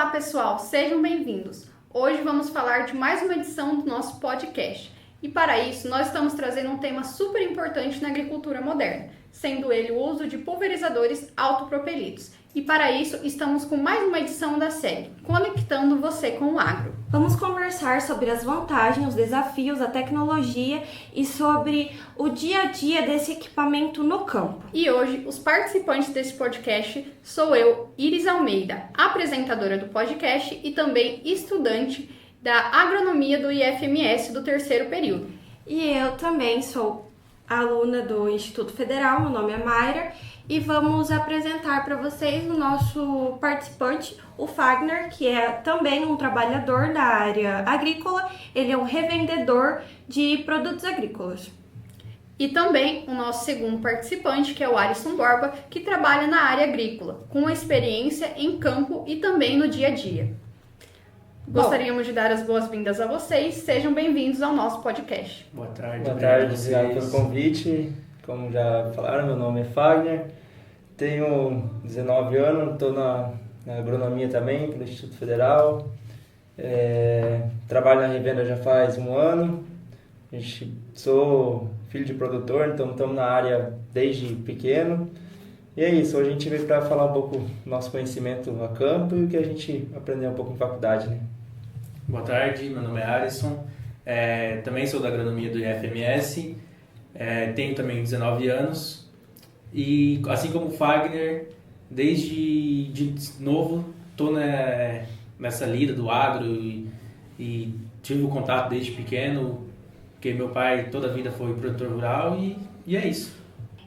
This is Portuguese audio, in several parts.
Olá, pessoal, sejam bem-vindos. Hoje vamos falar de mais uma edição do nosso podcast. E para isso, nós estamos trazendo um tema super importante na agricultura moderna, sendo ele o uso de pulverizadores autopropelidos. E para isso, estamos com mais uma edição da série, Conectando Você com o Agro. Vamos conversar sobre as vantagens, os desafios, a tecnologia e sobre o dia a dia desse equipamento no campo. E hoje, os participantes desse podcast sou eu, Iris Almeida, apresentadora do podcast e também estudante da agronomia do IFMS do terceiro período. E eu também sou aluna do Instituto Federal, meu nome é Mayra, e vamos apresentar para vocês o nosso participante, o Fagner, que é também um trabalhador da área agrícola. Ele é um revendedor de produtos agrícolas. E também o nosso segundo participante, que é o Alisson Borba, que trabalha na área agrícola, com experiência em campo e também no dia a dia. Gostaríamos de dar as boas-vindas a vocês, sejam bem-vindos ao nosso podcast. Boa tarde, obrigado pelo convite. Como já falaram, meu nome é Fagner, tenho 19 anos, estou na agronomia também, pelo Instituto Federal, trabalho na revenda já faz um ano, sou filho de produtor, então estamos na área desde pequeno. E é isso, hoje a gente veio para falar um pouco do nosso conhecimento a campo e o que a gente aprendeu um pouco em faculdade, né? Boa tarde, meu nome é Alisson, também sou da agronomia do IFMS, tenho também 19 anos e, assim como o Fagner, desde de novo estou nessa lida do agro e tive o contato desde pequeno, porque meu pai toda a vida foi produtor rural e é isso.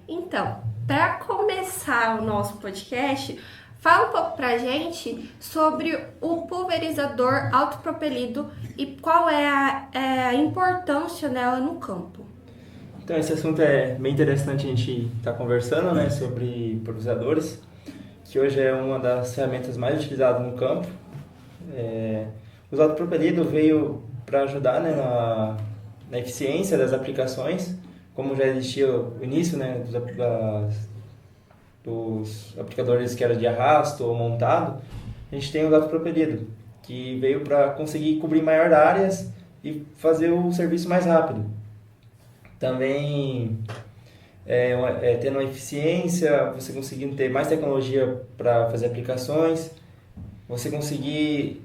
Então, para começar o nosso podcast, fala um pouco pra gente sobre o pulverizador autopropelido e qual é a importância dela no campo. Então, esse assunto é bem interessante a gente estar conversando, né, sobre pulverizadores, que hoje é uma das ferramentas mais utilizadas no campo. O autopropelido veio para ajudar, né, na eficiência das aplicações, como já existia o início, né, dos aplicadores que era de arrasto ou montado, a gente tem o autopropelido, que veio para conseguir cobrir maior áreas e fazer o serviço mais rápido. Também tendo uma eficiência, você conseguindo ter mais tecnologia para fazer aplicações, você conseguir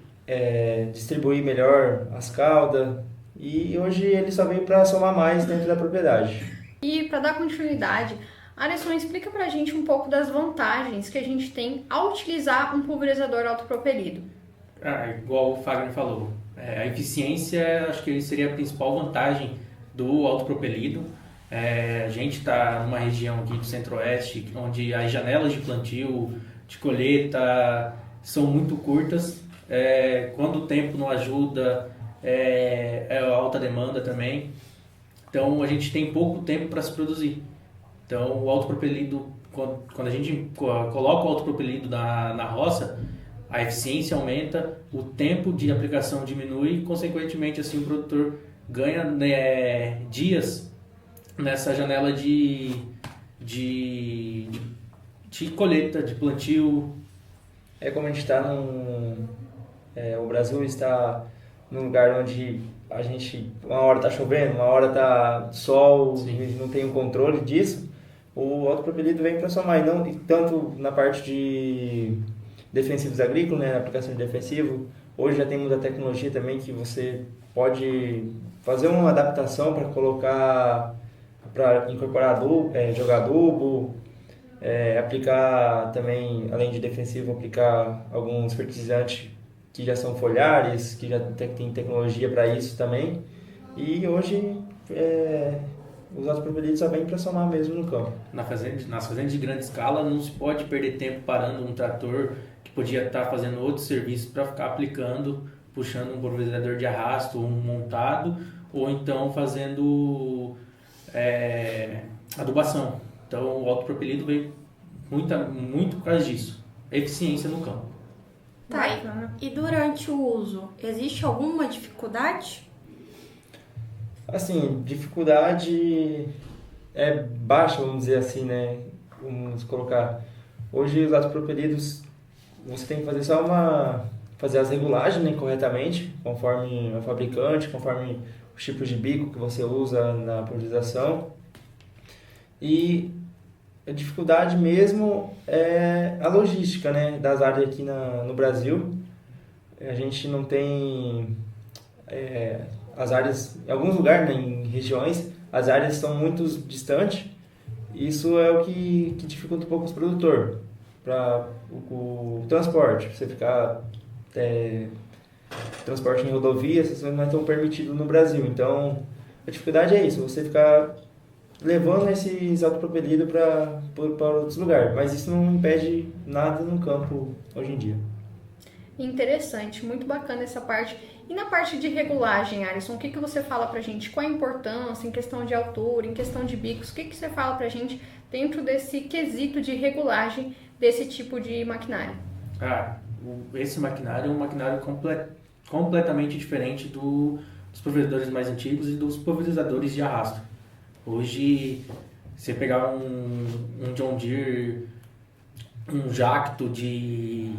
distribuir melhor as caudas, e hoje ele só veio para somar mais dentro da propriedade. E para dar continuidade, Alisson, explica pra gente um pouco das vantagens que a gente tem ao utilizar um pulverizador autopropelido. Igual o Fagner falou, a eficiência acho que seria a principal vantagem do autopropelido. A gente está numa região aqui do Centro-Oeste, onde as janelas de plantio, de colheita, são muito curtas. Quando o tempo não ajuda, é alta demanda também. Então a gente tem pouco tempo para se produzir. Então o autopropelido, quando a gente coloca o autopropelido na roça, a eficiência aumenta, o tempo de aplicação diminui e, consequentemente, assim, o produtor ganha dias nessa janela de colheita, de plantio. Como a gente está o Brasil está num lugar onde uma hora está chovendo, uma hora está sol, e não tem um controle disso, o autopropelido vem para somar, e não tanto na parte de defensivos agrícolas, né, na aplicação de defensivo. Hoje já tem muita tecnologia também que você pode fazer uma adaptação para incorporar adubo, jogar adubo, aplicar também, além de defensivo, aplicar alguns fertilizantes que já são foliares, que já tem tecnologia para isso também. E hoje os autopropelidos só vêm para somar mesmo no campo. Nas fazendas de grande escala não se pode perder tempo parando um trator que podia estar fazendo outro serviço para ficar aplicando, puxando um pulverizador de arrasto, um montado, ou então fazendo adubação. Então o autopropelido veio muito por causa disso, eficiência no campo. Tá, e durante o uso, existe alguma dificuldade? Assim, dificuldade é baixa, vamos dizer assim, né? Vamos colocar. Hoje os autopropelidos, você tem que fazer só fazer as regulagens, né, corretamente, conforme o fabricante, conforme os tipos de bico que você usa na pulverização. E a dificuldade mesmo é a logística, né, das áreas aqui no Brasil. A gente não tem as áreas, em alguns lugares, né, em regiões, as áreas são muito distantes. Isso é o que dificulta um pouco os produtores para o transporte. Você ficar transporte em rodovia, essas coisas não é tão permitido no Brasil. Então, a dificuldade é isso, você ficar levando esses autopropelidos para outros lugares. Mas isso não impede nada no campo hoje em dia. Interessante, muito bacana essa parte. E na parte de regulagem, Alisson, o que você fala pra gente? Qual a importância em questão de altura, em questão de bicos? O que você fala pra gente dentro desse quesito de regulagem desse tipo de maquinário? Esse maquinário é um maquinário completamente diferente dos pulverizadores mais antigos e dos pulverizadores de arrasto. Hoje, você pegar um John Deere, um Jacto de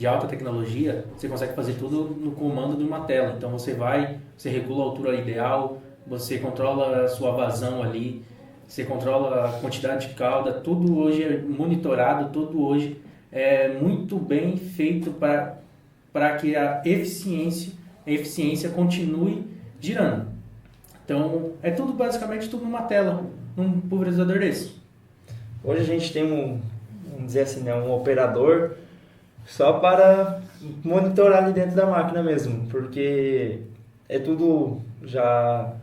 alta tecnologia, você consegue fazer tudo no comando de uma tela. Então você regula a altura ideal, você controla a sua vazão ali, você controla a quantidade de calda, tudo hoje é monitorado, tudo hoje é muito bem feito para que a eficiência continue girando. Então é tudo basicamente tudo numa tela, num pulverizador desse. Hoje a gente tem vamos dizer assim, né, um operador só para monitorar ali dentro da máquina mesmo, porque é tudo já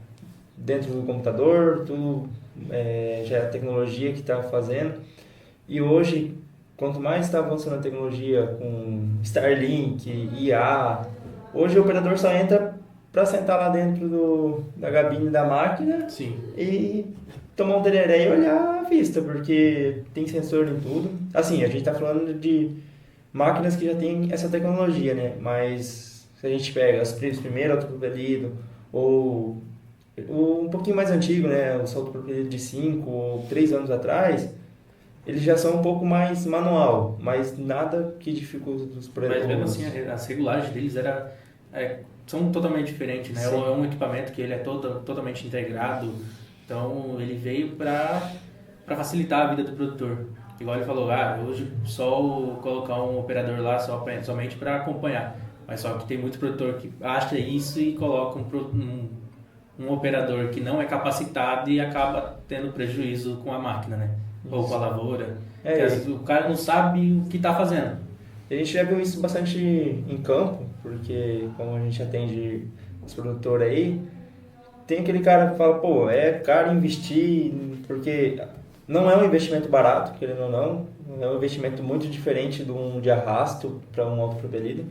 dentro do computador, tudo já é a tecnologia que está fazendo. E hoje, quanto mais está avançando a tecnologia com Starlink, IA, hoje o operador só entra para sentar lá dentro da cabine da máquina. Sim. E tomar um tereré e olhar a vista, porque tem sensor em tudo. Assim, a gente está falando de máquinas que já tem essa tecnologia, né? Mas se a gente pega os primeiros autopropelidos ou um pouquinho mais antigo, né? O autopropelido de 5 ou 3 anos atrás, eles já são um pouco mais manual, mas nada que dificulta os Mas mesmo assim, as regulagens deles são totalmente diferentes, né? Sim. É um equipamento que ele é totalmente integrado, então ele veio para facilitar a vida do produtor. Igual ele falou, hoje só colocar um operador lá somente para acompanhar. Mas só que tem muito produtor que acha isso e coloca um operador que não é capacitado e acaba tendo prejuízo com a máquina, né? Isso. Ou com a lavoura. O cara não sabe o que está fazendo. A gente já viu isso bastante em campo, porque como a gente atende os produtores aí, tem aquele cara que fala, pô, é caro investir, porque não é um investimento barato, querendo ou não, é um investimento muito diferente de arrasto para um autopropelido.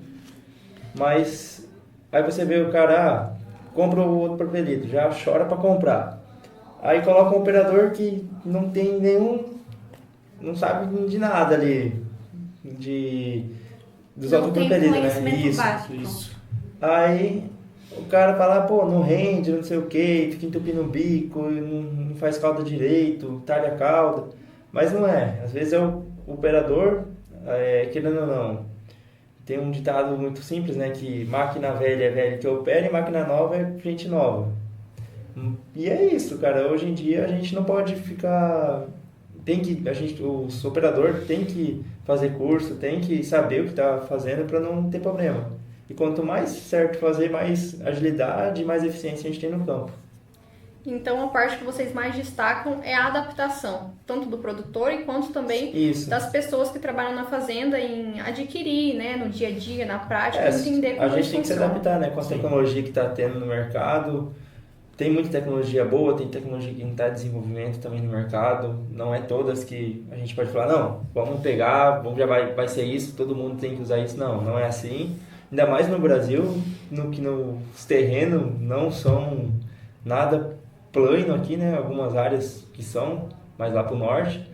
Mas aí você vê o cara, compra o outro propelido, já chora para comprar. Aí coloca um operador que não tem não sabe de nada ali, dos autopropelidos, né? Isso. Aí o cara fala, pô, não rende, não sei o que, fica entupindo o bico, não faz calda direito, talha a calda. Mas não é. Às vezes é o operador, querendo ou não. Tem um ditado muito simples, né? Que máquina velha é velha que opera e máquina nova é gente nova. E é isso, cara. Hoje em dia a gente não pode ficar... o operador tem que fazer curso, tem que saber o que está fazendo para não ter problema. E quanto mais certo fazer, mais agilidade e mais eficiência a gente tem no campo. Então, a parte que vocês mais destacam é a adaptação, tanto do produtor quanto também das pessoas que trabalham na fazenda em adquirir, né, no dia a dia, na prática, entender como a gente tem que se adaptar, né, com a tecnologia que está tendo no mercado. Tem muita tecnologia boa, tem tecnologia que está em desenvolvimento também no mercado. Não é todas que a gente pode falar, não, vamos pegar, já vai ser isso, todo mundo tem que usar isso. Não é assim. Ainda mais no Brasil, os terrenos não são nada plano aqui, né? Algumas áreas que são, mas lá para o norte.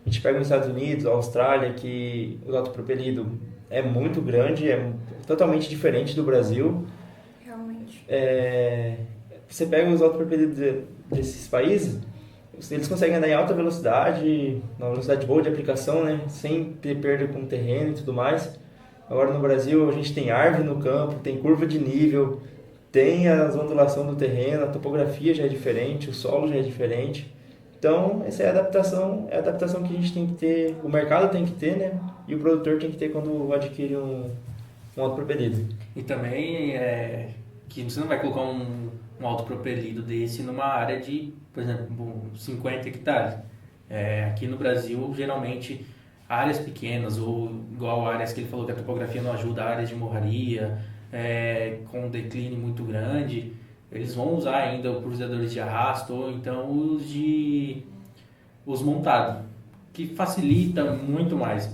A gente pega nos Estados Unidos, a Austrália, que o autopropelido é muito grande, é totalmente diferente do Brasil. Realmente. Você pega os autopropelidos desses países, eles conseguem andar em alta velocidade, uma velocidade boa de aplicação, né? Sem ter perda com o terreno e tudo mais. Agora no Brasil a gente tem árvore no campo, tem curva de nível, tem as ondulação do terreno, a topografia já é diferente, o solo já é diferente. Então, essa é a adaptação que a gente tem que ter, o mercado tem que ter, né? E o produtor tem que ter quando adquire um autopropelido. E também que você não vai colocar um autopropelido desse numa área de, por exemplo, 50 hectares. Aqui no Brasil, geralmente, áreas pequenas ou igual áreas que ele falou que a topografia não ajuda, áreas de morraria, com um declínio muito grande, eles vão usar ainda os pulverizadores de arrasto ou então os montados, que facilita muito mais.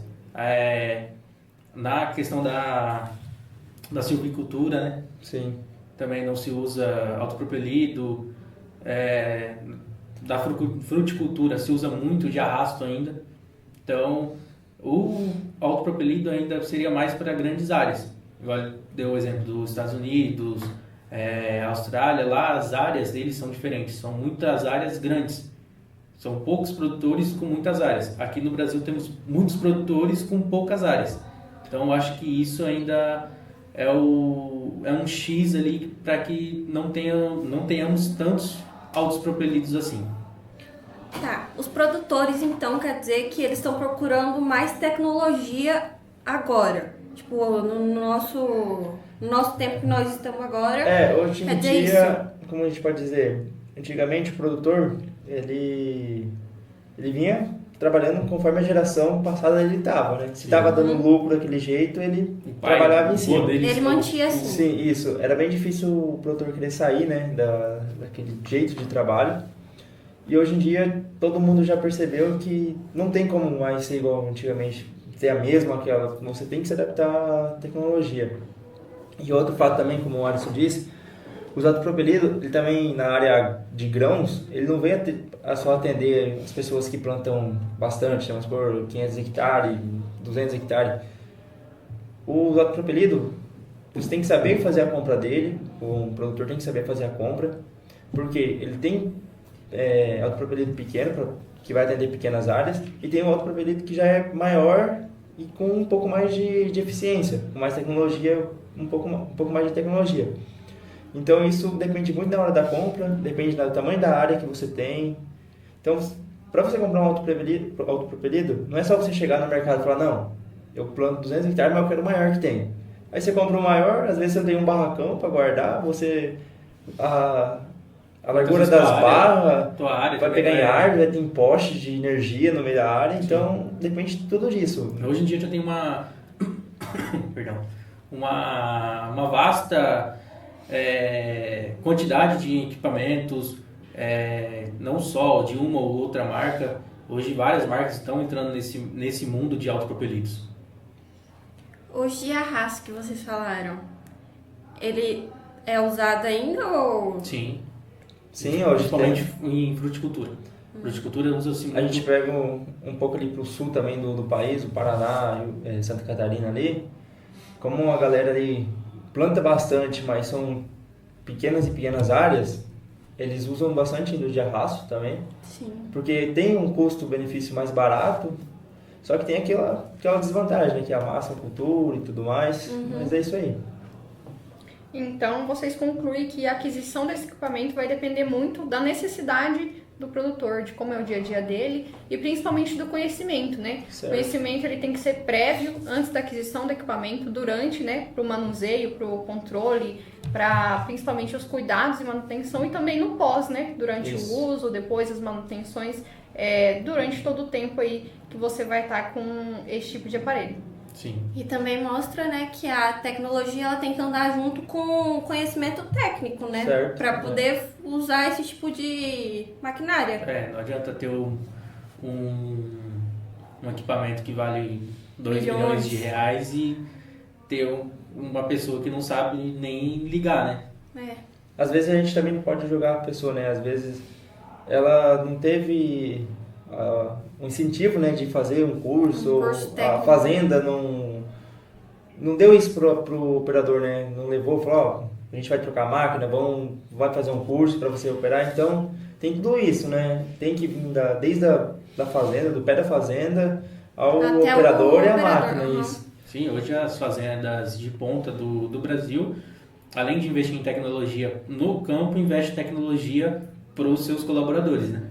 Na questão da silvicultura, né? Sim. Também não se usa autopropelido. Da fruticultura se usa muito de arrasto ainda. Então, o autopropelido ainda seria mais para grandes áreas. Igual deu o exemplo dos Estados Unidos, Austrália, lá as áreas deles são diferentes. São muitas áreas grandes. São poucos produtores com muitas áreas. Aqui no Brasil temos muitos produtores com poucas áreas. Então, eu acho que isso ainda é um X ali para que não tenhamos tantos autopropelidos assim. Tá, os produtores então quer dizer que eles estão procurando mais tecnologia agora. Tipo, no nosso tempo que nós estamos agora. Hoje em dia, como a gente pode dizer, antigamente o produtor, ele vinha trabalhando conforme a geração passada ele estava, né? Se estava dando lucro daquele jeito, ele trabalhava em cima. Ele mantinha assim. Sim, isso. Era bem difícil o produtor querer sair, né, daquele jeito de trabalho. E hoje em dia, todo mundo já percebeu que não tem como mais ser igual antigamente, ter a mesma aquela. Você tem que se adaptar à tecnologia. E outro fato também, como o Alisson disse, os autopropelidos, ele também na área de grãos, ele não vem a só atender as pessoas que plantam bastante, vamos por 500 hectares, 200 hectares. O autopropelido, você tem que saber fazer a compra dele, o produtor tem que saber fazer a compra, porque ele tem autopropelido pequeno, que vai atender pequenas áreas, e tem um autopropelido que já é maior e com um pouco mais de eficiência, com mais tecnologia, um pouco mais de tecnologia. Então isso depende muito da hora da compra, depende do tamanho da área que você tem. Então, para você comprar um autopropelido, não é só você chegar no mercado e falar, não, eu planto 200 hectares, mas eu quero o maior que tem. Aí você compra o maior, às vezes você tem um barracão para guardar, a largura das barras vai pegar em árvore, vai ter poste de energia no meio da área, então depende de tudo disso. Hoje em dia já tem uma vasta quantidade de equipamentos, não só de uma ou outra marca. Hoje várias marcas estão entrando nesse mundo de autopropelidos. Os de arrasto que vocês falaram, ele é usado ainda ou... Sim, hoje principalmente em fruticultura. Fruticultura usa-se muito. A gente pega um pouco ali pro sul também do país, o Paraná, Santa Catarina ali, como a galera ali planta bastante, mas são pequenas áreas, eles usam bastante ainda de arrasto também. Sim. Porque tem um custo-benefício mais barato, só que tem aquela desvantagem, né, que amassa a cultura e tudo mais, mas é isso aí. Então, vocês concluem que a aquisição desse equipamento vai depender muito da necessidade do produtor, de como é o dia a dia dele e principalmente do conhecimento, né? Certo. O conhecimento ele tem que ser prévio antes da aquisição do equipamento, durante, né, para o manuseio, para o controle, para principalmente os cuidados e manutenção e também no pós, né? Durante Isso. o uso, depois as manutenções, durante todo o tempo aí que você vai estar com esse tipo de aparelho. Sim. E também mostra, né, que a tecnologia ela tem que andar junto com o conhecimento técnico, né? Certo. Para poder usar esse tipo de maquinária. Não adianta ter um equipamento que vale 2 milhões de reais e ter uma pessoa que não sabe nem ligar, né? Às vezes a gente também não pode julgar a pessoa, né? Às vezes ela não teve um incentivo, né, de fazer um curso técnico. A fazenda não deu isso pro operador, né? Não levou, falou, a gente vai trocar a máquina, vai fazer um curso para você operar. Então tem tudo isso, né? Tem que vir desde da fazenda, do pé da fazenda ao até operador e a operador, máquina, isso. Sim, hoje as fazendas de ponta do Brasil, além de investir em tecnologia no campo, investe em tecnologia para os seus colaboradores, né?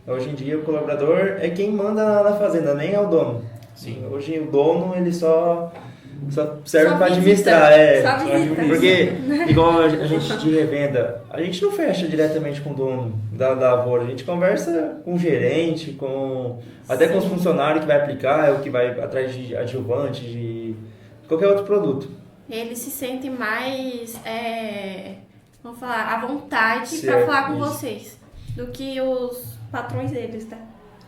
Hoje em dia o colaborador é quem manda na fazenda, nem é o dono. Sim. Hoje o dono ele só serve Só para visita, administrar. só visita. Porque, igual a gente de revenda, a gente não fecha diretamente com o dono da lavoura, a gente conversa com o gerente, até com os funcionários que vai aplicar, o que vai atrás de adjuvante, de qualquer outro produto. Eles se sentem mais, vamos falar, à vontade Certo, para falar com isso. vocês do que os patrões deles, tá?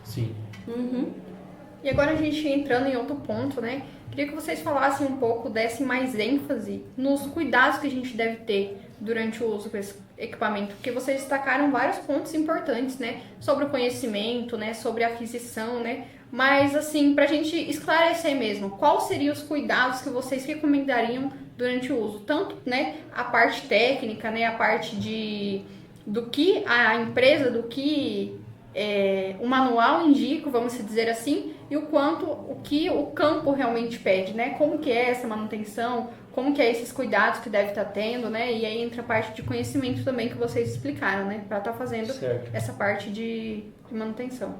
Sim. Uhum. E agora a gente entrando em outro ponto, né? Queria que vocês falassem um pouco, dessem mais ênfase nos cuidados que a gente deve ter durante o uso desse equipamento, porque vocês destacaram vários pontos importantes, né? Sobre o conhecimento, né? Sobre a aquisição, né? Mas, assim, pra gente esclarecer mesmo, quais seriam os cuidados que vocês recomendariam durante o uso? Tanto, né? A parte técnica, né? A parte do que a empresa, do que o manual indica, vamos dizer assim, e o que o campo realmente pede, né? Como que é essa manutenção, como que é esses cuidados que deve estar tendo, né? E aí entra a parte de conhecimento também que vocês explicaram, né? Para estar fazendo Certo. essa parte de manutenção.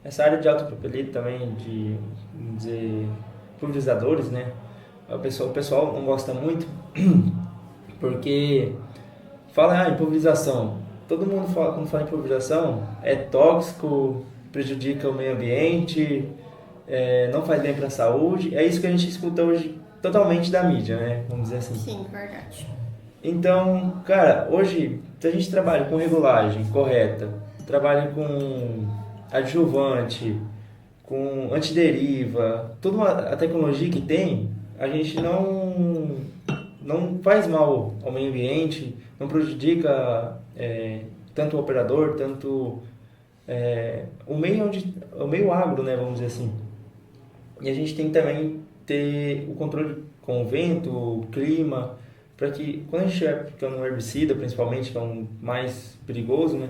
Essa área de autopropelido também, de, vamos dizer, pulverizadores, né? O pessoal não gosta muito porque fala em pulverização. Todo mundo fala, quando fala em pulverização, é tóxico, prejudica o meio ambiente, não faz bem para a saúde. É isso que a gente escuta hoje totalmente da mídia, né? Vamos dizer assim. Sim, verdade. Então, cara, hoje, se a gente trabalha com regulagem correta, trabalha com adjuvante, com antideriva, toda a tecnologia que tem, a gente não faz mal ao meio ambiente, não prejudica tanto o operador, tanto o meio agro, né, vamos dizer assim. E a gente tem que também ter o controle com o vento, o clima, para que quando a gente estiver aplicando um herbicida, principalmente, que é um mais perigoso, né,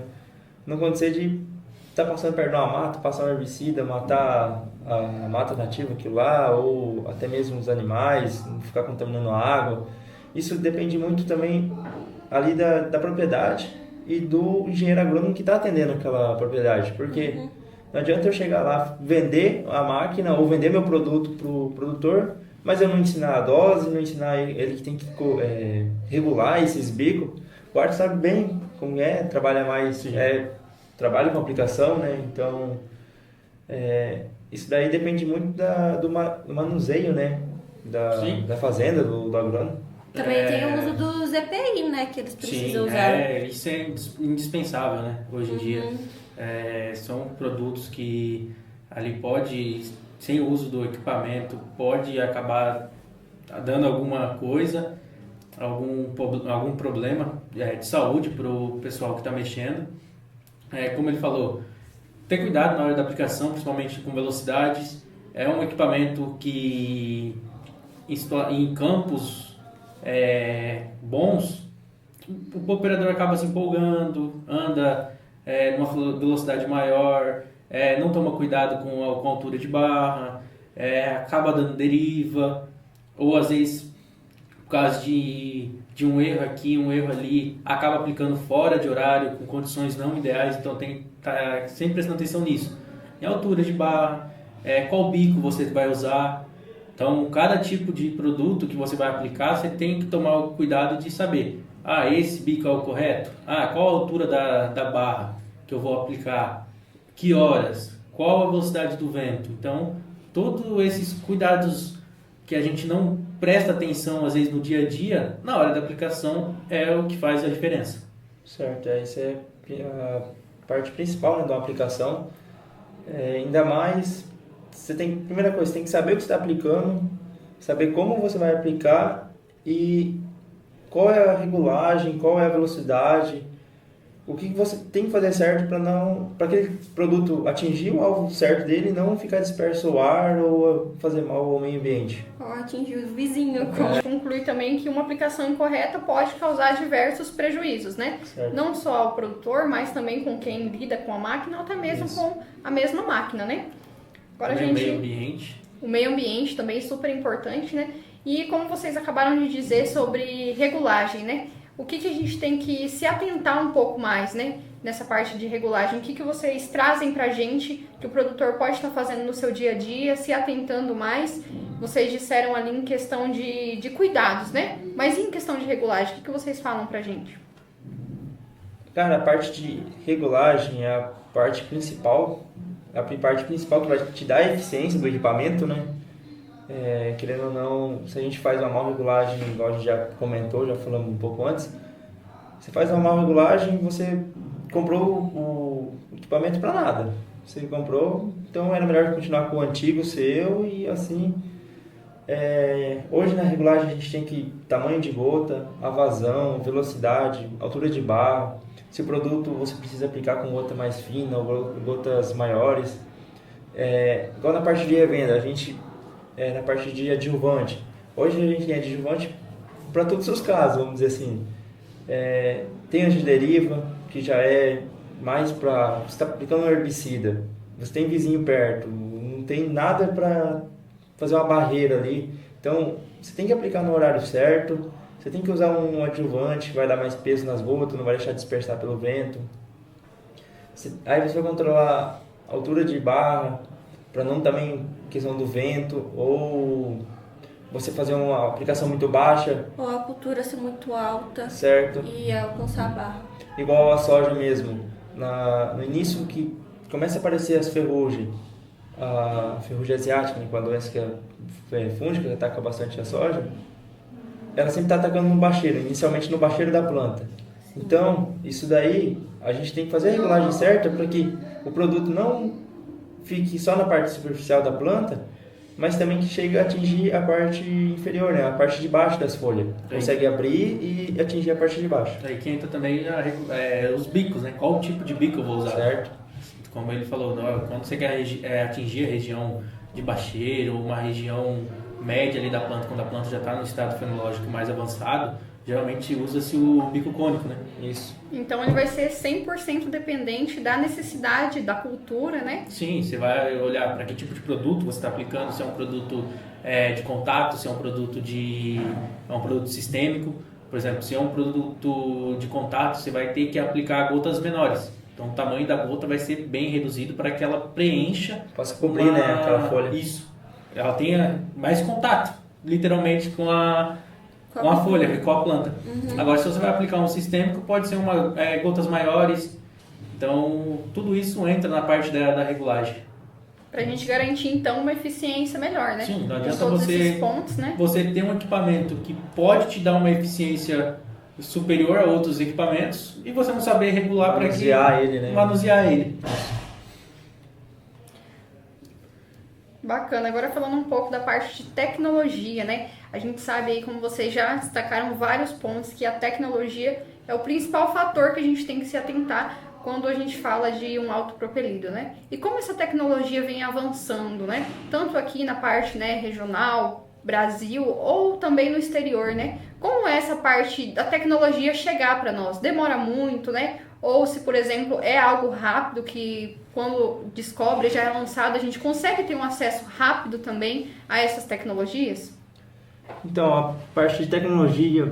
não acontecer de estar passando perto de uma mata, passar um herbicida, matar a mata nativa, aquilo lá, ou até mesmo os animais, não ficar contaminando a água. Isso depende muito também ali da propriedade e do engenheiro agrônomo que está atendendo aquela propriedade, porque não adianta eu chegar lá, vender a máquina ou vender meu produto para o produtor, mas eu não ensinar a dose, não ensinar ele que tem que regular esses bicos. O Arthur sabe bem como trabalha mais, trabalha com aplicação, né? Então, isso daí depende muito do manuseio, né? Da fazenda, do agrônomo. Também tem o uso dos EPI, né? Que eles precisam usar. Isso é indispensável, né? Hoje em dia. São produtos que ali pode, sem o uso do equipamento, pode acabar dando alguma coisa, algum problema de saúde para o pessoal que está mexendo. Como ele falou, ter cuidado na hora da aplicação, principalmente com velocidades. É um equipamento que em campos bons, o operador acaba se empolgando, anda numa velocidade maior, não toma cuidado com a altura de barra, acaba dando deriva, ou às vezes, por causa de um erro aqui, um erro ali, acaba aplicando fora de horário, com condições não ideais, então tem que estar sempre prestando atenção nisso. Em altura de barra, qual bico você vai usar. Então, cada tipo de produto que você vai aplicar, você tem que tomar o cuidado de saber, esse bico é o correto? Qual a altura da barra que eu vou aplicar? Que horas? Qual a velocidade do vento? Então, todos esses cuidados que a gente não presta atenção, às vezes, no dia a dia, na hora da aplicação, é o que faz a diferença. Certo, essa é a parte principal, né, da aplicação. Ainda mais, primeira coisa, você tem que saber o que você está aplicando, saber como você vai aplicar e qual é a regulagem, qual é a velocidade, o que você tem que fazer certo para aquele produto atingir o alvo certo dele e não ficar disperso ao ar ou fazer mal ao meio ambiente. Ou atingir os vizinhos. Conclui também que uma aplicação incorreta pode causar diversos prejuízos, né? Certo. Não só ao produtor, mas também com quem lida com a máquina ou até mesmo com a mesma máquina, né? Agora Também meio ambiente. o meio ambiente também é super importante, né? E como vocês acabaram de dizer sobre regulagem, né? O que a gente tem que se atentar um pouco mais, né? Nessa parte de regulagem, o que vocês trazem pra gente que o produtor pode estar fazendo no seu dia a dia, se atentando mais? Vocês disseram ali em questão de cuidados, né? Mas em questão de regulagem, o que vocês falam pra gente? Cara, a parte de regulagem é a parte principal que vai te dar a eficiência do equipamento, né? Querendo ou não, se a gente faz uma mal regulagem, igual a gente já comentou, já falamos um pouco antes, você faz uma mal regulagem, você comprou o equipamento para nada. Você comprou, então era melhor continuar com o antigo seu e assim. Hoje na regulagem a gente tem que tamanho de gota, a vazão, velocidade, altura de barro. Se o produto você precisa aplicar com gota mais fina ou gotas maiores. Igual na parte de revenda, a gente na parte de adjuvante. Hoje a gente tem adjuvante para todos os casos, vamos dizer assim. Tem antideriva, que já é mais para... Você está aplicando um herbicida, você tem vizinho perto, não tem nada para fazer uma barreira ali. Então, você tem que aplicar no horário certo, você tem que usar um adjuvante que vai dar mais peso nas gotas, não vai deixar dispersar pelo vento. Aí você vai controlar a altura de barra, para não também questão do vento, ou você fazer uma aplicação muito baixa. Ou a cultura ser muito alta. Certo. E alcançar a barra. Igual a soja mesmo. No início que começa a aparecer as ferrugens, a ferrugem asiática, né, com a doença que é fúngica, que ataca bastante a soja, ela sempre está atacando no bacheiro, inicialmente no bacheiro da planta. Então, isso daí, a gente tem que fazer a regulagem certa para que o produto não fique só na parte superficial da planta, mas também que chegue a atingir a parte inferior, né? A parte de baixo das folhas. Consegue abrir e atingir a parte de baixo. Aí que entra também os bicos, né? Qual tipo de bico eu vou usar? Certo. Como ele falou, quando você quer atingir a região de bacheiro ou uma região média ali da planta, quando a planta já está no estado fenológico mais avançado, geralmente usa-se o bico cônico, né? Isso. Então ele vai ser 100% dependente da necessidade da cultura, né? Sim, você vai olhar para que tipo de produto você está aplicando, se é um produto de contato, se é um produto sistêmico. Por exemplo, se é um produto de contato, você vai ter que aplicar gotas menores. Então o tamanho da gota vai ser bem reduzido para que ela preencha... Possa cobrir, né, aquela folha. Isso. Ela tenha mais contato, literalmente, com a folha, com a planta. Uhum. Agora, se você vai aplicar um sistêmico, pode ser gotas maiores. Então, tudo isso entra na parte da regulagem. Pra gente garantir, então, uma eficiência melhor, né? Sim, não Com adianta todos esses pontos, né? você ter um equipamento que pode te dar uma eficiência superior a outros equipamentos e você não saber regular para que... Manusear ele. Bacana. Agora falando um pouco da parte de tecnologia, né? A gente sabe aí, como vocês já destacaram vários pontos, que a tecnologia é o principal fator que a gente tem que se atentar quando a gente fala de um autopropelido, né? E como essa tecnologia vem avançando, né? Tanto aqui na parte, né, regional, Brasil, ou também no exterior, né? Como é essa parte da tecnologia chegar para nós? Demora muito, né? Ou se, por exemplo, é algo rápido que quando descobre, já é lançado, a gente consegue ter um acesso rápido também a essas tecnologias? Então, a parte de tecnologia,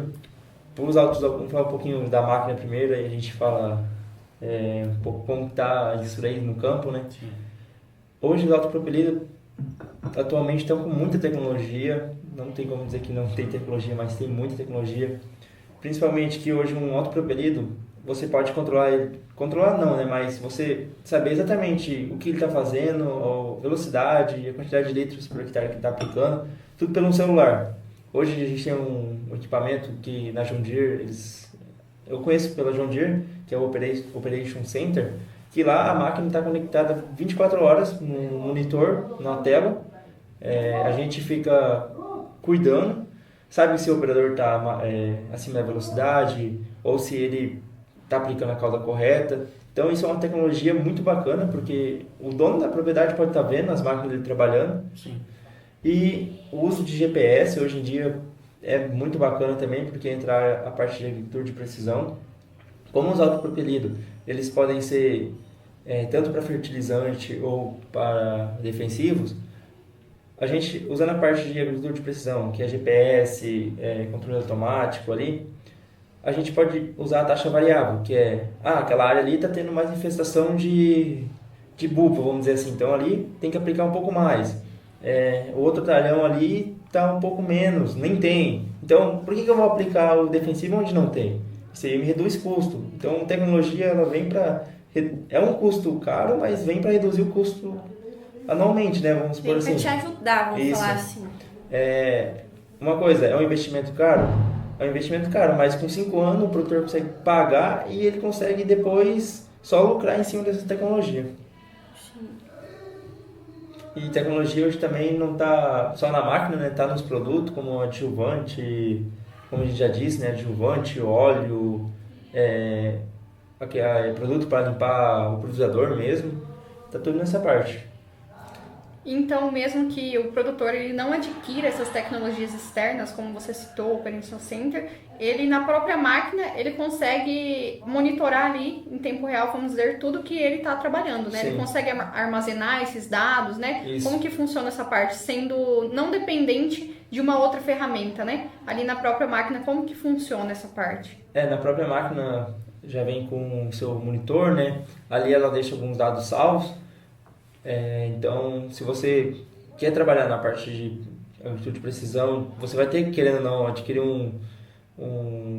vamos falar um pouquinho da máquina primeiro, aí a gente fala um pouco como está isso aí no campo, né? Sim. Hoje os autopropelidos atualmente estão com muita tecnologia, não tem como dizer que não tem tecnologia, mas tem muita tecnologia. Principalmente que hoje um autopropelido, você pode controlar não, né? Mas você saber exatamente o que ele está fazendo, a velocidade, a quantidade de litros por hectare que está aplicando, tudo pelo celular. Hoje a gente tem um equipamento que na John Deere, eu conheço pela John Deere, que é o Operation Center, que lá a máquina está conectada 24 horas no monitor, na tela. A gente fica cuidando, sabe se o operador está acima da velocidade ou se ele está aplicando a causa correta. Então isso é uma tecnologia muito bacana, porque o dono da propriedade pode estar vendo as máquinas dele trabalhando. Sim. E o uso de GPS hoje em dia é muito bacana também, porque entra a parte de agricultura de precisão. Como os autopropelidos, eles podem ser tanto para fertilizante ou para defensivos, A gente, usando a parte de agricultura de precisão, que é GPS, controle automático ali, a gente pode usar a taxa variável, que é, aquela área ali está tendo mais infestação de bulbo, vamos dizer assim, então ali tem que aplicar um pouco mais. O outro talhão ali está um pouco menos, nem tem. Então, por que eu vou aplicar o defensivo onde não tem? Isso aí me reduz custo. Então, a tecnologia ela vem para... É um custo caro, mas vem para reduzir o custo anualmente, né? Vamos supor assim. Vem para te ajudar, vamos falar assim. Uma coisa, é um investimento caro? É um investimento caro, mas com 5 anos o produtor consegue pagar e ele consegue depois só lucrar em cima dessa tecnologia. Sim. E tecnologia hoje também não está só na máquina, né? Está nos produtos como adjuvante, como a gente já disse, né? Adjuvante, óleo, produto para limpar o pulverizador mesmo. Está tudo nessa parte. Então, mesmo que o produtor ele não adquira essas tecnologias externas, como você citou, o Operation Center, ele na própria máquina, ele consegue monitorar ali em tempo real, vamos dizer, tudo que ele está trabalhando, né? Sim. Ele consegue armazenar esses dados, né? Isso. Como que funciona essa parte? Sendo não dependente de uma outra ferramenta, né? Ali na própria máquina, como que funciona essa parte? Na própria máquina já vem com o seu monitor, né? Ali ela deixa alguns dados salvos. Então, se você quer trabalhar na parte de agricultura de precisão, você vai ter que, querendo ou não, adquirir um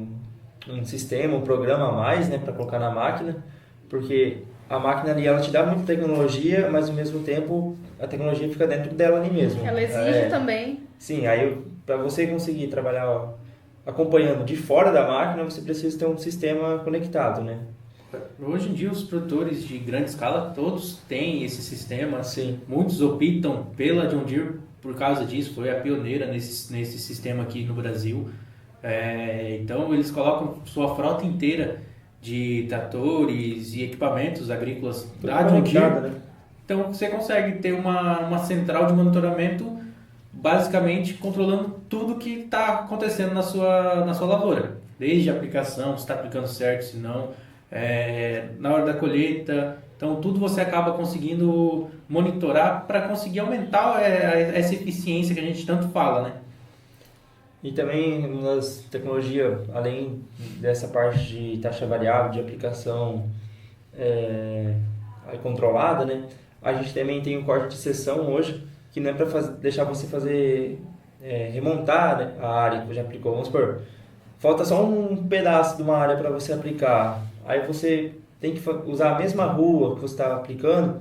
sistema, um programa a mais, né, para colocar na máquina, porque a máquina ali, ela te dá muita tecnologia, mas ao mesmo tempo a tecnologia fica dentro dela ali mesmo. Ela exige também. Sim, aí para você conseguir trabalhar acompanhando de fora da máquina, você precisa ter um sistema conectado, né? Hoje em dia os produtores de grande escala todos têm esse sistema. Sim. Muitos optam pela John Deere por causa disso, foi a pioneira nesse sistema aqui no Brasil. Então eles colocam sua frota inteira de tratores e equipamentos agrícolas da John Deere. Né? Então você consegue ter uma central de monitoramento basicamente controlando tudo que está acontecendo na sua lavoura. Desde a aplicação, se está aplicando certo, se não... na hora da colheita, então tudo você acaba conseguindo monitorar para conseguir aumentar essa eficiência que a gente tanto fala, né? E também nas tecnologias, além dessa parte de taxa variável, de aplicação controlada, né? A gente também tem um corte de seção hoje, que não é para deixar você fazer remontar, né, a área que você já aplicou. Vamos supor, falta só um pedaço de uma área para você aplicar. Aí você tem que usar a mesma rua que você está aplicando,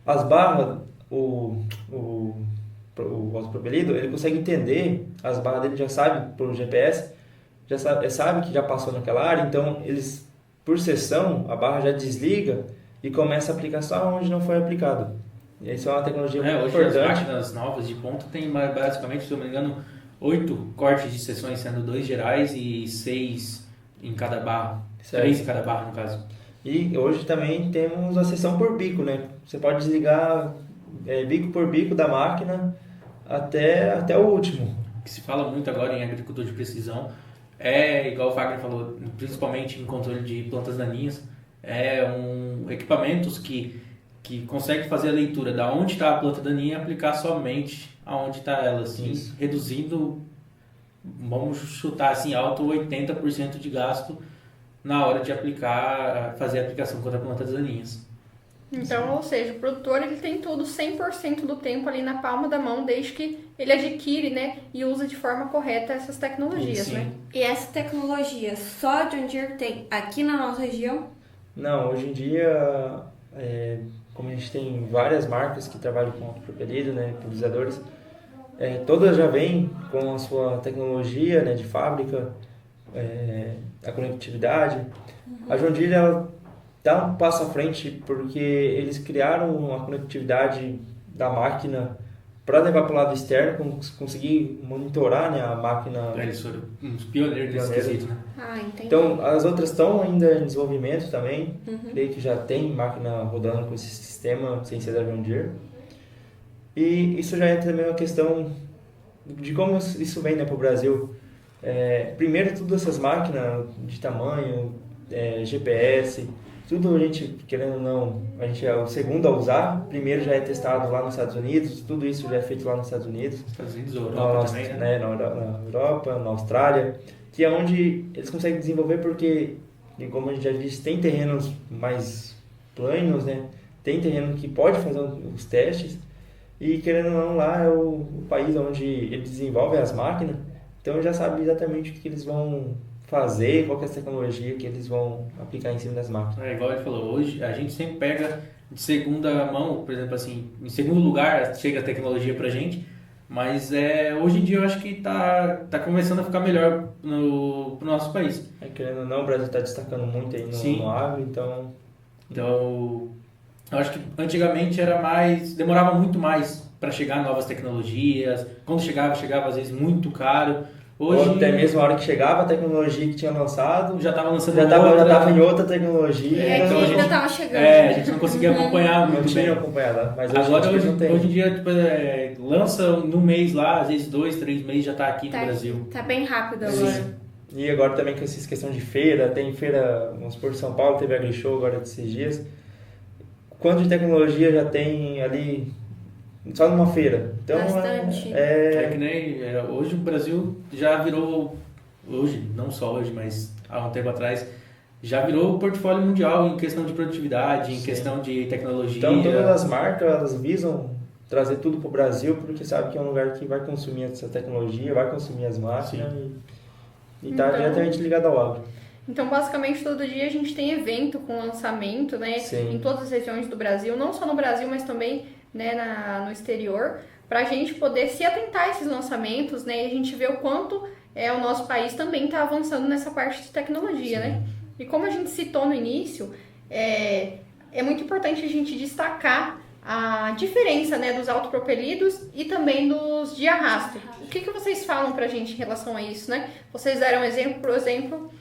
as barras, o autopropelido, ele consegue entender, as barras dele já sabe pelo GPS, já sabe que já passou naquela área, então eles, por seção, a barra já desliga e começa a aplicar só onde não foi aplicado. E isso é uma tecnologia muito hoje importante. As máquinas novas de ponta tem basicamente, se eu não me engano, 8 cortes de seções, sendo 2 gerais e 6 em cada barra. Certo. 3 em cada barra, no caso. E hoje também temos a seção por bico, né? Você pode desligar bico por bico da máquina até o último. O que se fala muito agora em agricultura de precisão igual o Fagner falou, principalmente em controle de plantas daninhas, equipamentos que conseguem fazer a leitura da onde está a planta daninha e aplicar somente aonde está ela, assim, reduzindo, vamos chutar assim alto, 80% de gasto na hora de fazer a aplicação contra plantas daninhas. Então, ou seja, o produtor ele tem tudo 100% do tempo ali na palma da mão, desde que ele adquire, né, e usa de forma correta essas tecnologias, Sim. né? E essa tecnologia só a John Deere tem aqui na nossa região? Não, hoje em dia, como a gente tem várias marcas que trabalham com autopropelido, né, pulverizadores, todas já vêm com a sua tecnologia, né, de fábrica, a conectividade. A John Deere, ela dá um passo à frente porque eles criaram uma conectividade da máquina para levar para o lado externo, conseguir monitorar, né, a máquina. Eles foram uns pioneiros desse quesito, né? Ah, entendi. Então, as outras estão ainda em desenvolvimento também. Creio que já tem máquina rodando com esse sistema sem ser da John Deere. E isso já entra também uma questão de como isso vem, né, para o Brasil. Primeiro, todas essas máquinas de tamanho, GPS, tudo a gente, querendo ou não, a gente é o segundo a usar. Primeiro já é testado lá nos Estados Unidos, tudo isso já é feito lá nos Estados Unidos. Estados Unidos, Europa também, né? Na Europa, na Austrália, que é onde eles conseguem desenvolver porque, como a gente já disse, tem terrenos mais planos, né? Tem terreno que pode fazer os testes e, querendo ou não, lá é o país onde eles desenvolvem as máquinas, então já sabe exatamente o que eles vão fazer, qual que é a tecnologia que eles vão aplicar em cima das máquinas. Igual ele falou, hoje a gente sempre pega de segunda mão, por exemplo, assim, em segundo lugar chega a tecnologia pra gente, mas hoje em dia eu acho que tá começando a ficar melhor pro nosso país. Querendo ou não, o Brasil está destacando muito aí no agro, então... Então, eu acho que antigamente demorava muito mais para chegar novas tecnologias, quando chegava às vezes muito caro. Hoje, ou até mesmo a hora que chegava a tecnologia que tinha lançado, já estava lançando já estava em outra tecnologia. Então a gente ainda estava chegando. A gente não conseguia acompanhar muito bem. Mas agora hoje em dia tipo, lança no mês lá, às vezes 2, 3 meses já está aqui no Brasil. Tá bem rápido agora. Sim. E agora também com essa questão de feira, tem feira, vamos supor, São Paulo, teve a AgriShow agora desses dias. Quanto de tecnologia já tem ali só numa feira? Então, bastante. Que nem hoje o Brasil já virou, não só hoje, mas há um tempo atrás, já virou o portfólio mundial em questão de produtividade, em questão de tecnologia. Então todas as marcas elas visam trazer tudo para o Brasil porque sabe que é um lugar que vai consumir essa tecnologia, vai consumir as máquinas e está diretamente ligado ao agro. Então, basicamente, todo dia a gente tem evento com lançamento, né? Sim. Em todas as regiões do Brasil, não só no Brasil, mas também, né, no exterior, para a gente poder se atentar a esses lançamentos, né? E a gente ver o quanto o nosso país também está avançando nessa parte de tecnologia, né? E como a gente citou no início, é muito importante a gente destacar a diferença, né, dos autopropelidos e também dos de arrasto. O que vocês falam pra gente em relação a isso, né? Vocês deram um exemplo, por exemplo...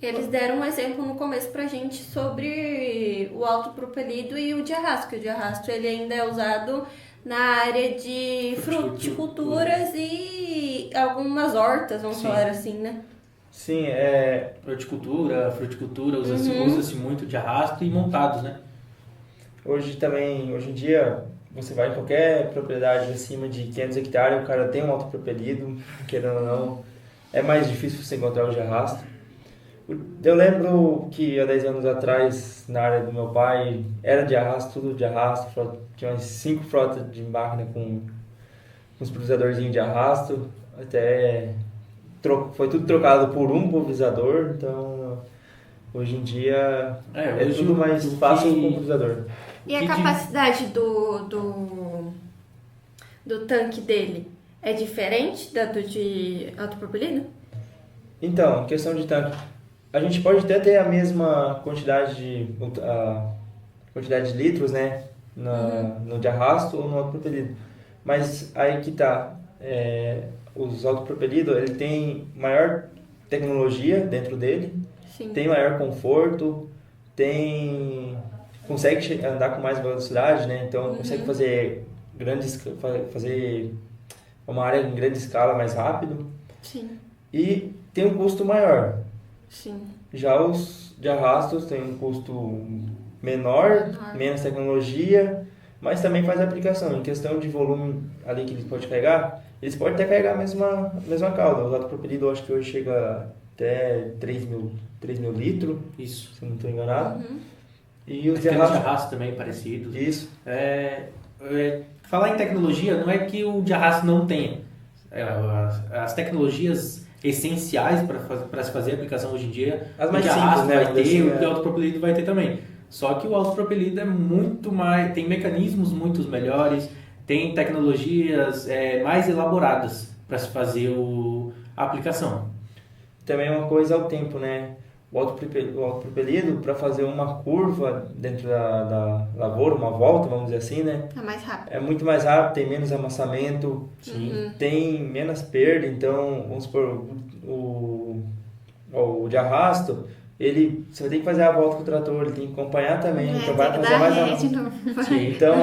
Eles deram um exemplo no começo pra gente sobre o autopropelido e o de arrasto, que o de arrasto ele ainda é usado na área de fruticulturas e algumas hortas, vamos falar assim, né? Sim, fruticultura usa-se muito de arrasto e montados, né? Hoje em dia, você vai em qualquer propriedade acima de 500 hectares, o cara tem um autopropelido, querendo ou não, é mais difícil você encontrar o de arrasto. Eu lembro que há 10 anos atrás, na área do meu pai, era de arrasto, tudo de arrasto, tinha umas 5 frotas de máquina com uns pulverizadorzinhos de arrasto, até foi tudo trocado por um pulverizador, então hoje em dia é tudo mais fácil com o pulverizador. E a capacidade do tanque dele é diferente da do de autopropelido? Então, questão de tanque, a gente pode até ter a mesma quantidade de litros, né, no de arrasto ou no autopropelido, mas aí que tá, os autopropelidos, ele tem maior tecnologia dentro dele, Sim. Tem maior conforto, consegue andar com mais velocidade, né, então consegue fazer uma área em grande escala mais rápido. Sim. E tem um custo maior. Sim. Já os de arrastos têm um custo menor, menos tecnologia, mas também faz a aplicação. Em questão de volume ali que eles podem carregar, eles podem até carregar a mesma cauda. O autopropelido eu acho que hoje chega até 3 mil litros, Isso. se não estou enganado. E os de de arrasto... arrasto também parecidos. Isso. Falar em tecnologia não é que o de arrasto não tenha. As tecnologias essenciais para se fazer a aplicação hoje em dia, as mais o de arrasto simples, né? vai ter, o de autopropelido vai ter também. Só que o autopropelido é muito mais, tem mecanismos muito melhores, tem tecnologias mais elaboradas para se fazer a aplicação. Também é uma coisa ao tempo, né? O autopropelido, para fazer uma curva dentro da lavoura, uma volta, vamos dizer assim, né? É mais rápido. É muito mais rápido, tem menos amassamento, tem menos perda. Então, vamos supor, o de arrasto, você vai ter que fazer a volta com o trator, ele tem que acompanhar também, então vai fazer mais rápido. Então,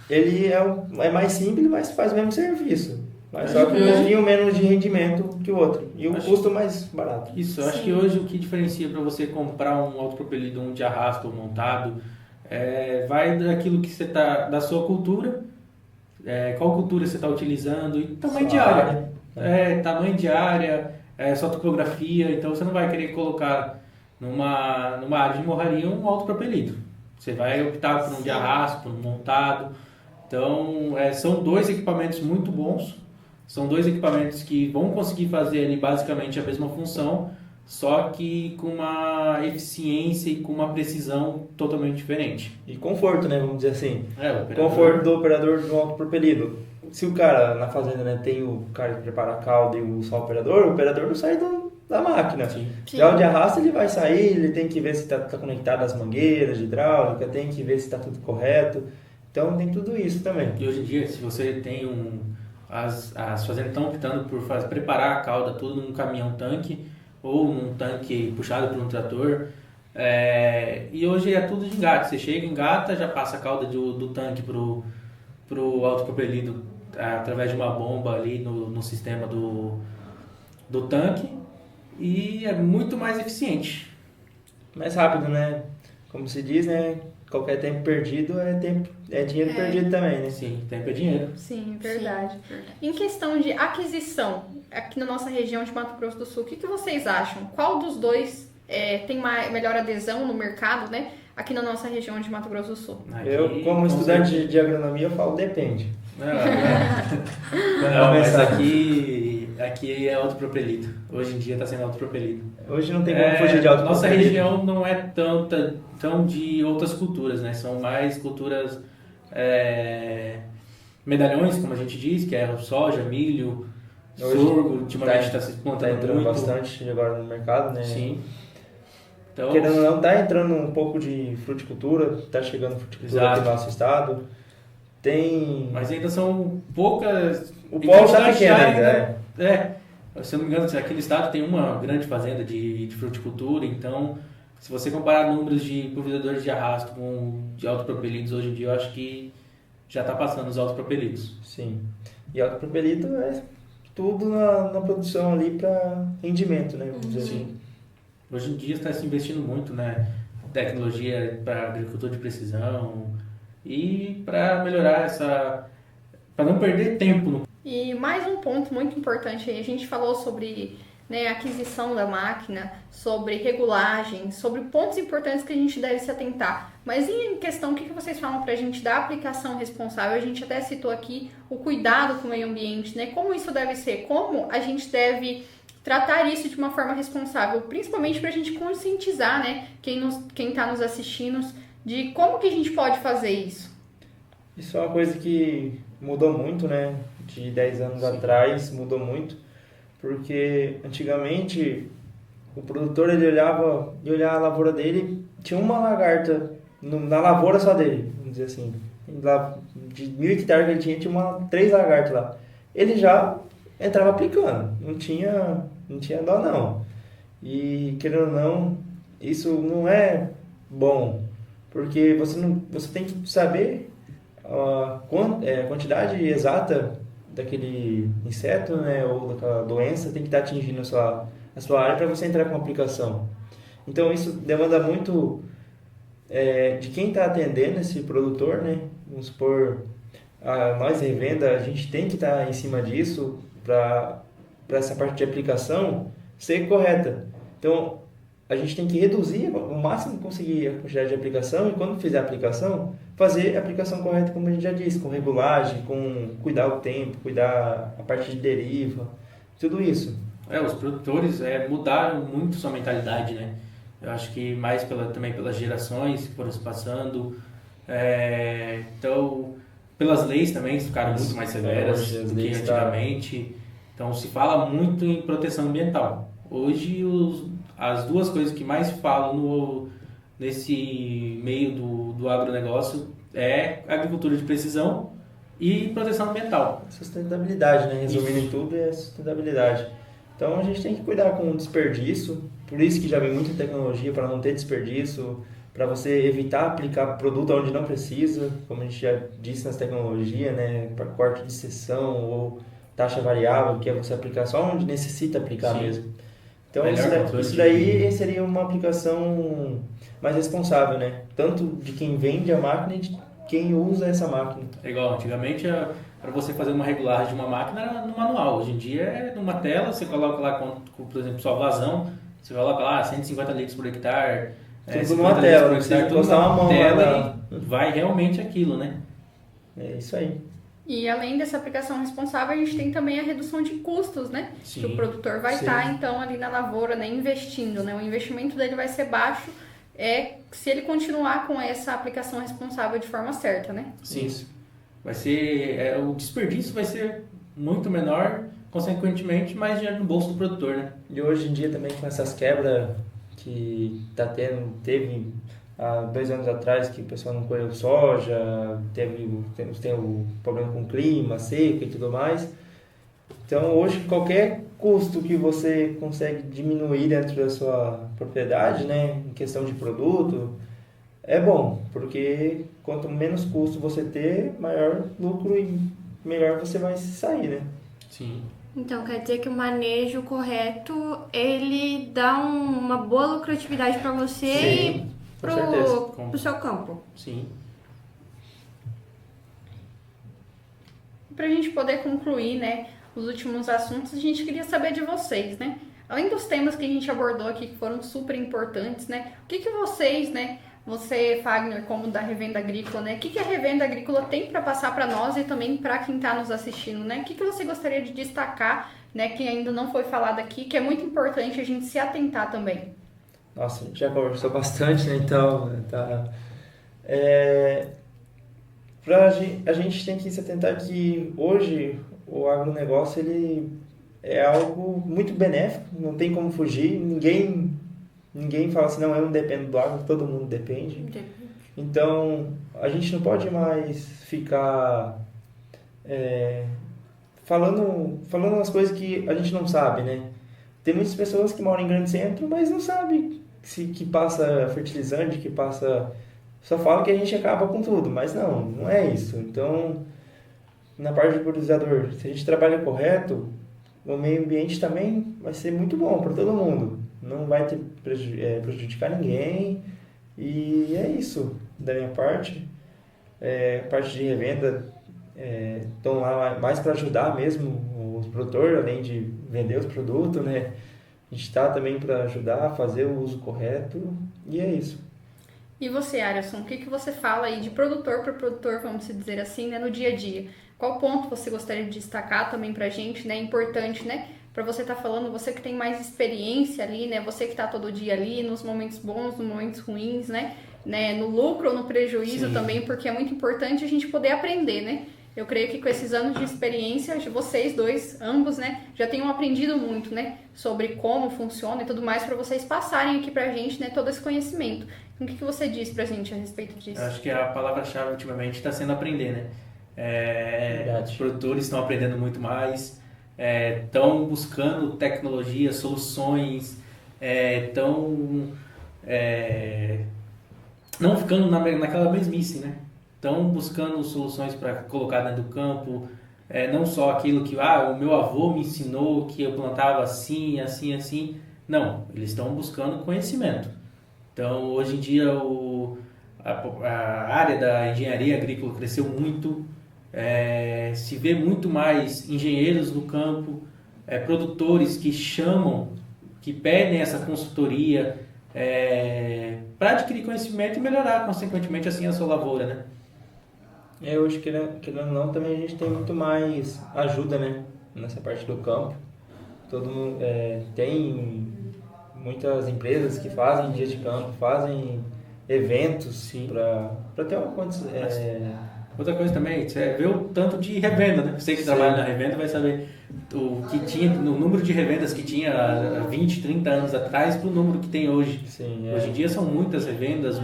ele é mais simples, mas faz o mesmo serviço. Mas só que um tinha menos de rendimento que o outro. E o custo mais barato. Isso, eu acho que hoje o que diferencia para você comprar um autopropelido, um de arrasto ou montado, vai daquilo que você tá, da sua cultura, qual cultura você está utilizando e tamanho de área. Tamanho de área, sua topografia, então você não vai querer colocar numa área de morraria um autopropelido. Você vai optar por um de arrasto, por um montado. Então, são dois equipamentos muito bons. São dois equipamentos que vão conseguir fazer ali basicamente a mesma função, só que com uma eficiência e com uma precisão totalmente diferente. E conforto, né? Vamos dizer assim. O conforto do operador do autopropelido. Se o cara na fazenda, né, tem o cara que prepara a cauda e o operador não sai da máquina. Sim. Já o de arrasto ele vai sair, ele tem que ver se está conectado às mangueiras de hidráulica, tem que ver se está tudo correto. Então tem tudo isso também. E hoje em dia, se você tem as fazendas estão optando por preparar a cauda tudo num caminhão-tanque ou num tanque puxado por um trator. E hoje é tudo de engate. Você chega, engata, já passa a cauda do tanque pro autopropelido através de uma bomba ali no sistema do tanque e é muito mais eficiente. Mais rápido, né? Como se diz, né? Qualquer tempo perdido é dinheiro perdido também, né? Sim, tempo é dinheiro. Sim, verdade. Sim, verdade. Em questão de aquisição, aqui na nossa região de Mato Grosso do Sul, o que vocês acham? Qual dos dois tem melhor adesão no mercado, né? Aqui na nossa região de Mato Grosso do Sul. Eu, como estudante de agronomia, eu falo depende. Não, mas aqui é autopropelido. Hoje em dia está sendo autopropelido. Hoje não tem como fugir de autopropelido. Nossa região não é tão de outras culturas, né? São mais culturas medalhões, como a gente diz, que é soja, milho, sorgo. Ultimamente está se plantando entrando muito. bastante agora no mercado, né? Sim. Então, querendo ou não, está entrando um pouco de fruticultura, está chegando fruticultura aqui no nosso estado. Mas ainda são poucas. O polo está pequeno ainda, Se eu não me engano, aqui no estado tem uma grande fazenda de fruticultura, então se você comparar números de pulverizadores de arrasto com de autopropelidos hoje em dia, eu acho que já está passando os autopropelidos. Sim. E autopropelido é tudo na produção ali para rendimento, né? Vamos dizer assim. Hoje em dia está se investindo muito, né? Tecnologia para agricultura de precisão e para melhorar para não perder tempo. E mais um ponto muito importante aí, a gente falou sobre aquisição da máquina, sobre regulagem, sobre pontos importantes que a gente deve se atentar. Mas em questão, o que vocês falam para a gente da aplicação responsável? A gente até citou aqui o cuidado com o meio ambiente, né? Como isso deve ser, como a gente deve tratar isso de uma forma responsável, principalmente para a gente conscientizar, né, quem está nos assistindo, de como que a gente pode fazer isso. Isso é uma coisa que mudou muito, né? De 10 anos atrás mudou muito, porque antigamente o produtor ele olhava a lavoura dele, tinha uma lagarta na lavoura só dele, vamos dizer assim. De 1.000 hectares que ele tinha 3 lagartas lá. Ele já entrava aplicando, não tinha dó não. E querendo ou não, isso não é bom, porque você tem que saber a quantidade exata daquele inseto, né, ou daquela doença tem que estar atingindo a sua área para você entrar com a aplicação. Então isso demanda muito de quem está atendendo esse produtor, né? Vamos supor, nós revenda, a gente tem que estar em cima disso para essa parte de aplicação ser correta. Então a gente tem que reduzir o máximo que conseguir a quantidade de aplicação e quando fizer a aplicação, fazer a aplicação correta, como a gente já disse, com regulagem, com cuidar o tempo, cuidar a parte de deriva, tudo isso. Os produtores mudaram muito sua mentalidade, né? Eu acho que mais também pelas gerações que foram se passando. Então, pelas leis também ficaram muito mais severas do que antigamente. Então, se fala muito em proteção ambiental. Hoje, as duas coisas que mais falam nesse meio do agronegócio é agricultura de precisão e proteção ambiental. Sustentabilidade, né? Resumindo em tudo, é sustentabilidade. Então, a gente tem que cuidar com o desperdício. Por isso que já vem muita tecnologia para não ter desperdício, para você evitar aplicar produto onde não precisa, como a gente já disse nas tecnologias, né? Para corte de seção ou taxa variável, que é você aplicar só onde necessita aplicar Sim. mesmo. Então, Melhor isso daí seria uma aplicação mais responsável, né? Tanto de quem vende a máquina e de quem usa essa máquina. É igual, antigamente, para você fazer uma regulagem de uma máquina era no manual. Hoje em dia é numa tela, você coloca lá, por exemplo, sua vazão, você coloca lá 150 litros por hectare, Tudo numa tela, não precisa tudo encostar uma mão tela lá. e vai realmente aquilo, né? É isso aí. E além dessa aplicação responsável, a gente tem também a redução de custos, né? Sim. Que o produtor vai Sim. estar, então, ali na lavoura, né, investindo, né? O investimento dele vai ser baixo se ele continuar com essa aplicação responsável de forma certa, né? Sim. Vai ser, o desperdício vai ser muito menor, consequentemente, mais dinheiro no bolso do produtor, né? E hoje em dia também com essas quebras que teve há 2 anos atrás que o pessoal não colheu soja, tem o problema com o clima, seca e tudo mais. Então hoje qualquer custo que você consegue diminuir dentro da sua propriedade, né, em questão de produto, é bom, porque quanto menos custo você ter, maior lucro e melhor você vai sair, né? Sim. Então, quer dizer que o manejo correto, ele dá uma boa lucratividade para você Sim, e com certeza. pro seu campo. Sim. Para a gente poder concluir, né, os últimos assuntos, a gente queria saber de vocês, né? Além dos temas que a gente abordou aqui, que foram super importantes, né? O que vocês, né, você, Fagner, como da Revenda Agrícola, né? O que a Revenda Agrícola tem para passar para nós e também para quem está nos assistindo, né? O que você gostaria de destacar, né, que ainda não foi falado aqui, que é muito importante a gente se atentar também? Nossa, a gente já conversou bastante, né? Então, tá. A gente tem que se atentar que hoje o agronegócio ele é algo muito benéfico, não tem como fugir, ninguém fala assim, não, eu não dependo do agro, todo mundo depende. Então, a gente não pode mais ficar falando as coisas que a gente não sabe, né? Tem muitas pessoas que moram em grande centro, mas não sabem que passa fertilizante, que passa... Só fala que a gente acaba com tudo, mas não é isso. Então, na parte do pulverizador, se a gente trabalha correto, o meio ambiente também vai ser muito bom para todo mundo. Não vai prejudicar ninguém. E é isso da minha parte. Parte de revenda, estão lá mais para ajudar mesmo os produtores, além de vender os produtos, né? A gente está também para ajudar a fazer o uso correto. E é isso. E você, Arison, o que você fala aí de produtor para produtor, vamos dizer assim, né, no dia a dia? Qual ponto você gostaria de destacar também pra gente, né, importante, né, para você estar falando, você que tem mais experiência ali, né, você que está todo dia ali, nos momentos bons, nos momentos ruins, né, no lucro ou no prejuízo. Sim. Também, porque é muito importante a gente poder aprender, né? Eu creio que com esses anos de experiência, vocês dois, ambos, né, já tenham aprendido muito, né, sobre como funciona e tudo mais, para vocês passarem aqui pra gente, né, todo esse conhecimento. O que você diz pra gente a respeito disso? Eu acho que a palavra-chave ultimamente está sendo aprender, né? Os produtores estão aprendendo muito mais, estão buscando tecnologias, soluções, estão não ficando naquela mesmice, né? Estão buscando soluções para colocar dentro do campo, não só aquilo que o meu avô me ensinou, que eu plantava assim, assim, assim. Não, eles estão buscando conhecimento. Então, hoje em dia, a área da engenharia agrícola cresceu muito, se vê muito mais engenheiros no campo, produtores que chamam, que pedem essa consultoria para adquirir conhecimento e melhorar, consequentemente, assim, a sua lavoura, né? Hoje, querendo ou não, também a gente tem muito mais ajuda, né, nessa parte do campo. Todo mundo tem muitas empresas que fazem dias de campo, fazem eventos para ter uma condição. Outra coisa também, você vê o tanto de revenda, né? Você que trabalha na revenda vai saber o que tinha, no número de revendas que tinha há 20, 30 anos atrás para o número que tem hoje. Sim, Hoje em dia são muitas revendas,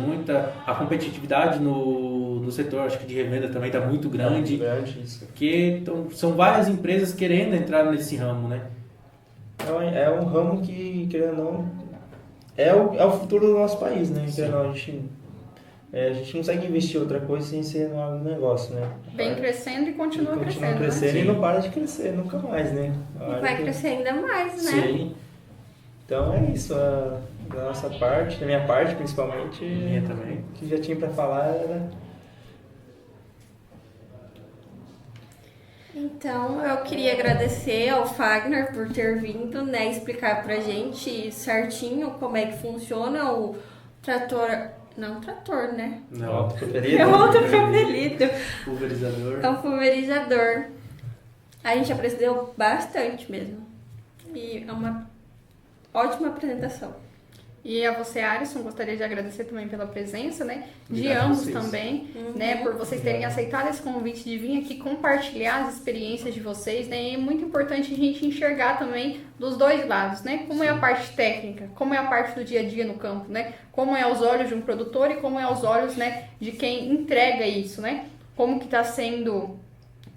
a competitividade no setor, acho que de revenda também está muito grande. Muito grande, isso. Porque são várias empresas querendo entrar nesse ramo, né? É um ramo que, querendo ou não, é o futuro do nosso país, né? Querendo ou não, a gente a gente não consegue investir em outra coisa sem ser no agronegócio, né? Vem crescendo e continua crescendo. Crescendo Né? e não para de crescer nunca mais, né? E vai crescer ainda mais, né? Sim. Então é isso, da nossa parte, da minha parte principalmente. Minha também. O que já tinha para falar era... Então, eu queria agradecer ao Fagner por ter vindo, né, explicar pra gente certinho como é que funciona o trator... Não, trator, né? Não. Autopropelido. É outro propelido. Pulverizador. É um pulverizador. A gente aprendeu bastante mesmo. E é uma ótima apresentação. E a você, Alisson, gostaria de agradecer também pela presença, né? De Obrigado a ambos vocês. também, né? Por vocês terem aceitado esse convite de vir aqui compartilhar as experiências de vocês, né? E é muito importante a gente enxergar também dos dois lados, né? Como é a parte técnica, como é a parte do dia a dia no campo, né? Como é aos olhos de um produtor e como é aos olhos, né, de quem entrega isso, né? Como que está sendo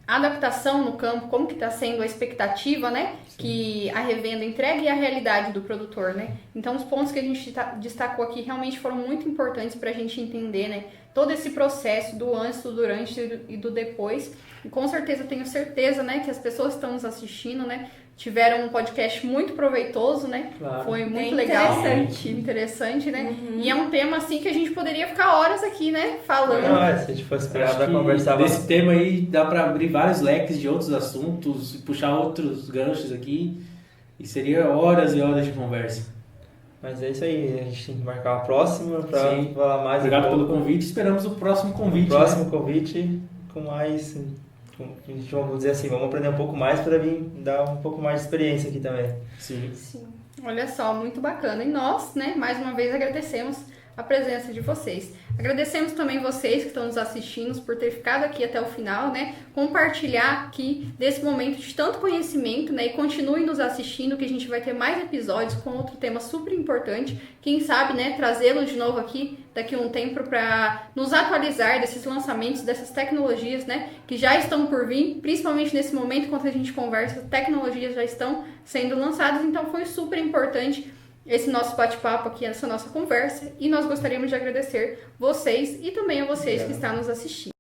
a adaptação no campo, como que está sendo a expectativa, né, que a revenda entrega e a realidade do produtor, né? Então, os pontos que a gente destacou aqui realmente foram muito importantes para a gente entender, né, todo esse processo do antes, do durante e do depois. E com certeza, tenho certeza, né, que as pessoas que estão nos assistindo, né, tiveram um podcast muito proveitoso, né? Claro. Foi muito Bem legal. Interessante, né? E é um tema, assim, que a gente poderia ficar horas aqui, né, falando. Não, se a gente fosse esperar Acho para que conversar desse tema aí dá para abrir vários leques de outros assuntos, puxar outros ganchos aqui, e seria horas e horas de conversa. Mas é isso aí, a gente tem que marcar uma próxima para Sim. falar mais. Obrigado um pelo pouco. convite, esperamos o próximo convite. O próximo convite com mais, vamos dizer assim, vamos aprender um pouco mais para vir dar um pouco mais de experiência aqui também. Sim. Sim. Olha só, muito bacana. E nós, né, mais uma vez agradecemos a presença de vocês. Agradecemos também vocês que estão nos assistindo por ter ficado aqui até o final, né? Compartilhar aqui desse momento de tanto conhecimento, né? E continuem nos assistindo que a gente vai ter mais episódios com outro tema super importante. Quem sabe, né, trazê-los de novo aqui daqui a um tempo para nos atualizar desses lançamentos, dessas tecnologias, né, que já estão por vir, principalmente nesse momento enquanto a gente conversa, tecnologias já estão sendo lançadas, então foi super importante esse nosso bate-papo aqui, essa nossa conversa, e nós gostaríamos de agradecer vocês e também a vocês que estão nos assistindo.